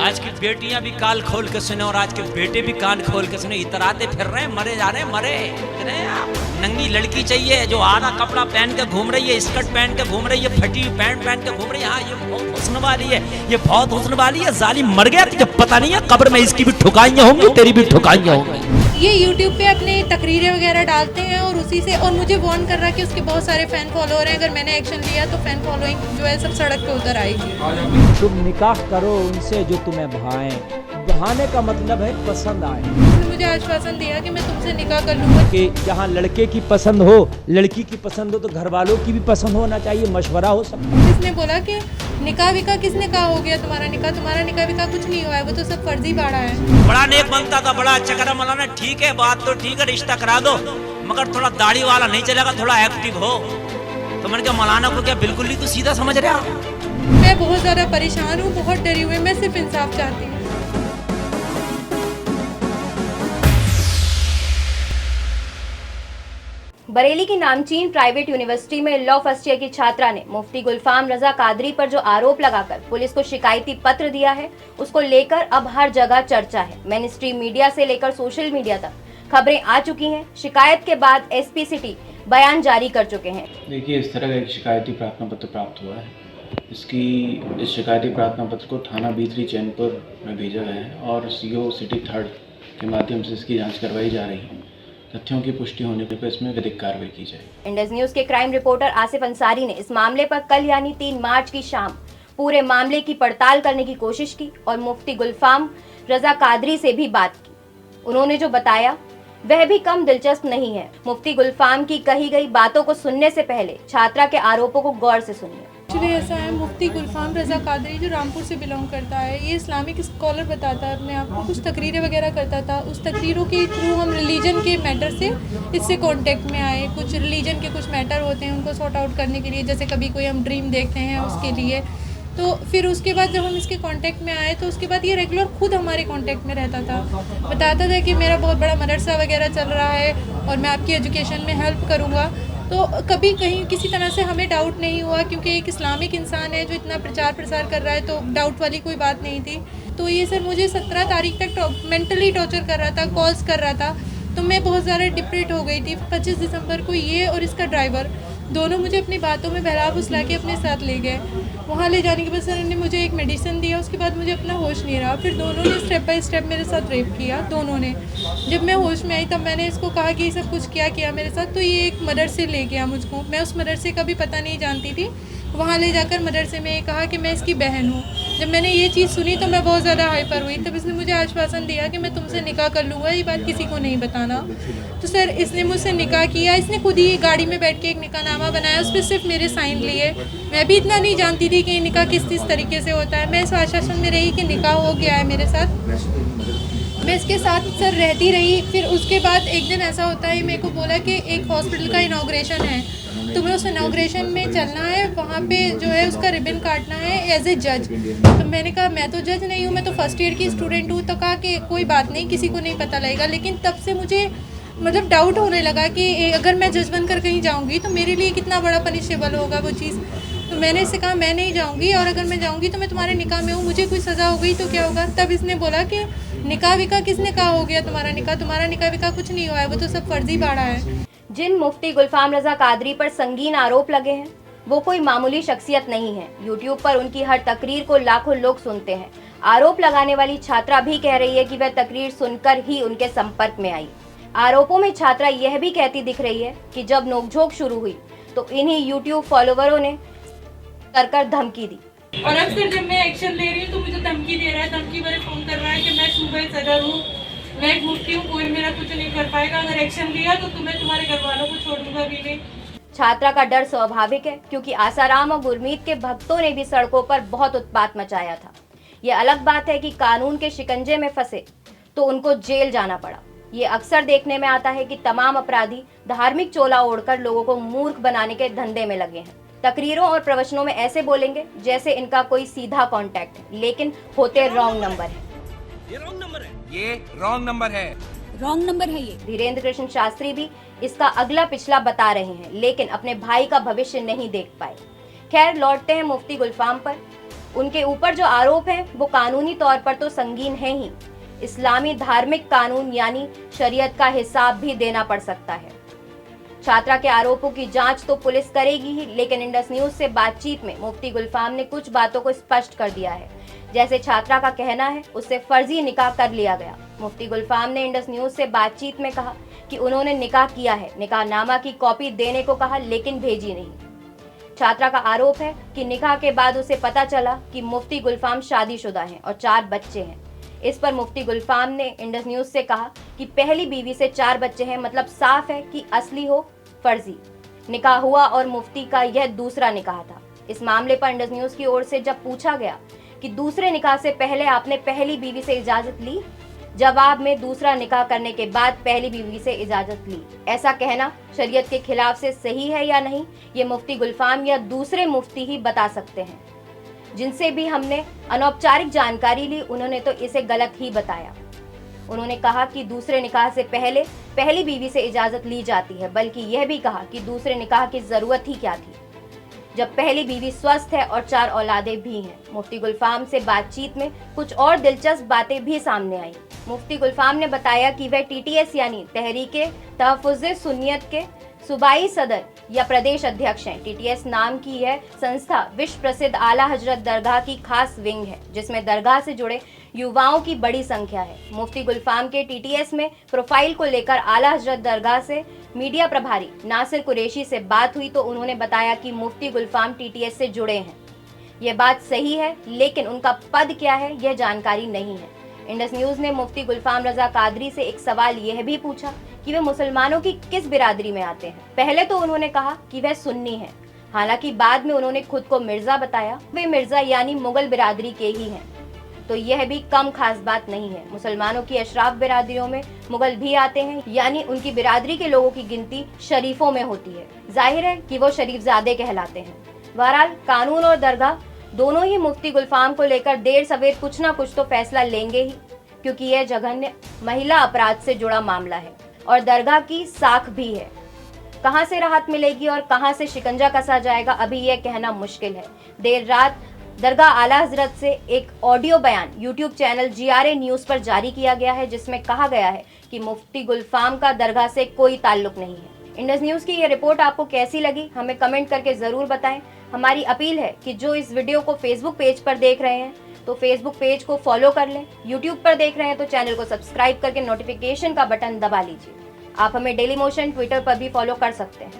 आज की बेटियां भी काल खोल के सुने और आज के बेटे भी कान खोल के सुने। इतराते फिर रहे हैं, मरे जा रहे हैं, मरे नंगी लड़की चाहिए जो आधा कपड़ा पहन के घूम रही है, स्कर्ट पहन के घूम रही है, फटी हुई पैंट पहन के घूम रही है। हाँ, ये बहुत हुस्न वाली है, ये बहुत हुस्न वाली है। जालिम मर गया तुझे पता नहीं है, कब्र में इसकी भी ठुकाइयां होंगी, तेरी भी ठुकाइयां होंगी। ये YouTube पे अपने तकरीरें वगैरह डालते हैं और उसी से, और मुझे वार्न कर रहा है कि उसके बहुत सारे फैन फॉलोअर हैं, अगर मैंने एक्शन लिया तो फैन फॉलोइंग जो है सब सड़क पे उतर आएगी। तुम निकाह करो उनसे जो तुम्हें भाएं, बहाने का मतलब है पसंद आए। मुझे आश्वासन दिया कि मैं तुमसे निकाह कर लूँगा। कि जहाँ लड़के की पसंद हो, लड़की की पसंद हो, तो घर वालों की भी पसंद होना चाहिए, मशवरा हो सकता है। इसने बोला कि निकाह विकाह किसने कहा हो गया तुम्हारा निकाह विकाह कुछ नहीं हुआ है, वो तो सब फर्जी बाड़ा है। बड़ा नेक बनता था, बड़ा अच्छा करा मौलाना, ठीक है बात तो ठीक है, रिश्ता करा दो, मगर थोड़ा दाढ़ी वाला नहीं चलेगा, थोड़ा एक्टिव हो। तो मैंने कहा मौलाना को क्या बिल्कुल ही तो सीधा समझ रहा। मैं बहुत ज़्यादा परेशान हूँ, बहुत डरी हुई, मैं सिर्फ इंसाफ चाहती हूँ। बरेली की नामचीन प्राइवेट यूनिवर्सिटी में लॉ फर्स्ट ईयर की छात्रा ने मुफ्ती गुलफाम रजा कादरी पर जो आरोप लगाकर पुलिस को शिकायती पत्र दिया है, उसको लेकर अब हर जगह चर्चा है। मेन स्ट्रीम मीडिया से लेकर सोशल मीडिया तक खबरें आ चुकी हैं। शिकायत के बाद एसपी सिटी बयान जारी कर चुके हैं। देखिए, इस तरह का एक शिकायती प्रार्थना पत्र प्राप्त हुआ है। इस शिकायती प्रार्थना पत्र को थाना B3 चैनपुर में भेजा गया है और CO सिटी 3 के माध्यम से इसकी जाँच करवाई जा रही है। तथ्यों की पुष्टि होने पर इसमें विधिक कार्रवाई की जाएगी। इंडस न्यूज के क्राइम रिपोर्टर आसिफ अंसारी ने इस मामले पर कल यानी 3 मार्च की शाम पूरे मामले की पड़ताल करने की कोशिश की और मुफ्ती गुलफाम रजा कादरी से भी बात की। उन्होंने जो बताया वह भी कम दिलचस्प नहीं है। मुफ्ती गुलफाम की कही गई बातों को सुनने से पहले छात्रा के आरोपों को गौर से सुनिए। एक्चुअली ऐसा है, मुफ्ती गुलफाम रजा कादरी जो रामपुर से बिलोंग करता है, ये इस्लामिक स्कॉलर बताता है अपने आप को, कुछ तकरीरें वगैरह करता था। उस तकरीरों के थ्रू हम रिलीजन के मैटर से इससे कांटेक्ट में आए। कुछ रिलीजन के कुछ मैटर होते हैं उनको सॉर्ट आउट करने के लिए, जैसे कभी कोई हम ड्रीम देखते हैं उसके लिए। तो फिर उसके बाद जब हम इसके कांटेक्ट में आए तो उसके बाद ये रेगुलर खुद हमारे कांटेक्ट में रहता था, बताता था कि मेरा बहुत बड़ा मदरसा वगैरह चल रहा है और मैं आपकी एजुकेशन में हेल्प करूँगा। तो कभी कहीं किसी तरह से हमें डाउट नहीं हुआ, क्योंकि एक इस्लामिक इंसान है जो इतना प्रचार प्रसार कर रहा है, तो डाउट वाली कोई बात नहीं थी। तो ये सर मुझे 17 तारीख तक मेंटली टॉर्चर कर रहा था, कॉल्स कर रहा था, तो मैं बहुत ज़्यादा डिप्रेट हो गई थी। 25 दिसंबर को ये और इसका ड्राइवर दोनों मुझे अपनी बातों में बहला फुसला के अपने साथ ले गए। वहाँ ले जाने के बाद सर ने मुझे एक मेडिसिन दिया, उसके बाद मुझे अपना होश नहीं रहा। फिर दोनों ने स्टेप बाय स्टेप मेरे साथ रेप किया, दोनों ने। जब मैं होश में आई तब मैंने इसको कहा कि ये सब कुछ किया मेरे साथ, तो ये एक मदरसे ले गया मुझको। मैं उस मदरसे का भी पता नहीं जानती थी। वहाँ ले जाकर मदरसे में ये कहा कि मैं इसकी बहन हूँ। जब मैंने ये चीज़ सुनी तो मैं बहुत ज़्यादा हाइपर हुई। तब इसने मुझे आश्वासन दिया कि मैं तुमसे निकाह कर लूँगा, ये बात किसी को नहीं बताना। तो सर इसने मुझसे निकाह किया, इसने खुद ही गाड़ी में बैठ के एक निकाहनामा बनाया, उस पर सिर्फ मेरे साइन लिए। मैं भी इतना नहीं जानती थी कि निकाह किस तरीके से होता है। मैं इस आश्वासन में रही कि निकाह हो गया है मेरे साथ, मैं इसके साथ सर रहती रही। फिर उसके बाद एक दिन ऐसा होता है, मेरे को बोला कि एक हॉस्पिटल का इनाग्रेशन है, तुम्हें उस इनाग्रेशन में चलना है, वहाँ पे जो है उसका रिबन काटना है एज ए जज। तो मैंने कहा मैं तो जज नहीं हूँ, मैं तो फर्स्ट ईयर की स्टूडेंट हूँ। तो कहा कि कोई बात नहीं, किसी को नहीं पता लगेगा। लेकिन तब से मुझे मतलब डाउट होने लगा कि अगर मैं जज बनकर कहीं जाऊँगी तो मेरे लिए कितना बड़ा पनिशेबल होगा वो चीज़। तो मैंने इससे कहा मैं नहीं जाऊँगी, और अगर मैं जाऊँगी तो मैं तुम्हारे निकाह में हूँ, मुझे कोई सज़ा हो गई तो क्या होगा। तब इसने बोला कि निकाह विकाह किसने कहा हो गया तुम्हारा निकाह विकाह कुछ नहीं हुआ है, वो तो सब फर्जी बाड़ा है। जिन मुफ्ती गुलफाम रजा कादरी पर संगीन आरोप लगे हैं वो कोई मामूली शख्सियत नहीं है। यूट्यूब पर उनकी हर तकरीर को लाखों लोग सुनते हैं। आरोप लगाने वाली छात्रा भी कह रही है कि वह तकरीर सुनकर ही उनके संपर्क में आई। आरोपों में छात्रा यह भी कहती दिख रही है कि जब नोकझोंक शुरू हुई तो इन्हीं यूट्यूब फॉलोवरों ने कर धमकी दी। और अक्सर जब मैं एक्शन ले रही हूँ तो मुझे धमकी दे रहा है, धमकी भरे फोन कर रहा है कि मैं सूबे सदर हूँ, मैं एक मुफ्ती हूँ, कोई मेरा कुछ नहीं कर पाएगा, अगर एक्शन लिया तो तुम्हें तुम्हारे घर वालों को छोड़ूंगा भी नहीं। छात्रा का डर स्वाभाविक है, क्योंकि आसाराम और गुरमीत के भक्तों ने भी सड़कों पर बहुत उत्पात मचाया था। ये अलग बात है कि कानून के शिकंजे में फंसे तो उनको जेल जाना पड़ा। ये अक्सर देखने में आता है कि तमाम अपराधी धार्मिक चोला ओढ़कर लोगों को मूर्ख बनाने के धंधे में लगे हैं। तकरीरों और प्रवचनों में ऐसे बोलेंगे जैसे इनका कोई सीधा कांटेक्ट है, लेकिन होते रॉन्ग नंबर है। ये रॉन्ग नंबर है, ये रॉन्ग नंबर है, रॉन्ग नंबर है ये। धीरेन्द्र कृष्ण शास्त्री भी इसका अगला पिछला बता रहे हैं, लेकिन अपने भाई का भविष्य नहीं देख पाए। खैर, लौटते हैं मुफ्ती गुलफाम पर। उनके ऊपर जो आरोप हैं वो कानूनी तौर पर तो संगीन है ही, इस्लामी धार्मिक कानून यानी शरीयत का हिसाब भी देना पड़ सकता है। छात्रा के आरोपों की जांच तो पुलिस करेगी ही, लेकिन इंडस न्यूज से बातचीत में मुफ्ती गुलफाम ने कुछ बातों को स्पष्ट कर दिया है। जैसे छात्रा का कहना है उससे फर्जी निकाह कर लिया गया। मुफ्ती गुलफाम ने इंडस न्यूज से बातचीत में कहा कि उन्होंने निकाह किया है, निकाहनामा की कॉपी देने को कहा लेकिन भेजी नहीं। छात्रा का आरोप है कि निकाह के बाद उसे पता चला कि मुफ्ती गुलफाम शादीशुदा हैं और 4 बच्चे हैं। इस पर मुफ्ती गुलफाम ने इंडस न्यूज से कहा कि पहली बीवी से 4 बच्चे हैं, मतलब साफ है कि असली हो फर्जी निकाह हुआ और मुफ्ती का यह दूसरा निकाह था। इस मामले पर इंडस न्यूज की ओर से जब पूछा गया कि दूसरे निकाह से पहले आपने पहली बीवी से इजाजत ली, जवाब में दूसरा निकाह करने के बाद पहली बीवी से इजाजत ली। ऐसा कहना शरीयत के खिलाफ से सही है या नहीं, ये मुफ्ती गुलफाम या दूसरे मुफ्ती ही बता सकते हैं। जिनसे भी हमने अनौपचारिक जानकारी ली उन्होंने तो इसे गलत ही बताया। उन्होंने कहा कि दूसरे निकाह से पहले पहली बीवी से इजाजत ली जाती है, बल्कि यह भी कहा कि दूसरे निकाह की जरूरत ही क्या थी जब पहली बीवी स्वस्थ है और 4 औलादें भी हैं। मुफ्ती गुलफाम से बातचीत में कुछ और दिलचस्प बातें भी सामने आई। मुफ्ती गुलफाम ने बताया कि वह TTS यानी तहरीके तहफ़्फ़ुज़े सुन्नियत के सूबाई सदर या प्रदेश अध्यक्ष हैं। TTS नाम की यह संस्था विश्व प्रसिद्ध आला हजरत दरगाह की खास विंग है, जिसमें दरगाह से जुड़े युवाओं की बड़ी संख्या है। मुफ्ती गुलफाम के TTS में प्रोफाइल को लेकर आला हजरत दरगाह से मीडिया प्रभारी नासिर कुरैशी से बात हुई तो उन्होंने बताया कि मुफ्ती गुलफाम TTS से जुड़े हैं। यह बात सही है, लेकिन उनका पद क्या है यह जानकारी नहीं है। इंडस न्यूज ने मुफ्ती गुलफाम रजा कादरी से एक सवाल यह भी पूछा कि वे मुसलमानों की किस बिरादरी में आते हैं। पहले तो उन्होंने कहा कि वह सुन्नी हैं, हालांकि बाद में उन्होंने खुद को मिर्जा बताया। वे मिर्जा यानी मुगल बिरादरी के ही हैं, तो यह भी कम खास बात नहीं है। मुसलमानों की अशराफ बिरादरियों में मुगल भी आते हैं, यानी उनकी बिरादरी के लोगों की गिनती शरीफों में होती है। जाहिर है कि वो शरीफजादे कहलाते हैं। बहरहाल कानून और दरगाह दोनों ही मुफ्ती गुलफाम को लेकर देर सवेर कुछ ना कुछ तो फैसला लेंगे ही, क्योंकि यह जघन्य महिला अपराध से जुड़ा मामला है और दरगाह की साख भी है। कहां से राहत मिलेगी और कहां से शिकंजा कसा जाएगा अभी यह कहना मुश्किल है। देर रात दरगाह आला हजरत से एक ऑडियो बयान YouTube चैनल GRA न्यूज़ पर जारी किया गया है, जिसमें कहा गया है कि मुफ्ती गुलफाम का दरगाह से कोई ताल्लुक नहीं है। इंडस न्यूज़ की ये रिपोर्ट आपको कैसी लगी हमें कमेंट करके ज़रूर बताएं। हमारी अपील है कि जो इस वीडियो को फेसबुक पेज पर देख रहे हैं तो फेसबुक पेज को फॉलो कर लें, यूट्यूब पर देख रहे हैं तो चैनल को सब्सक्राइब करके नोटिफिकेशन का बटन दबा लीजिए। आप हमें डेली मोशन ट्विटर पर भी फॉलो कर सकते हैं।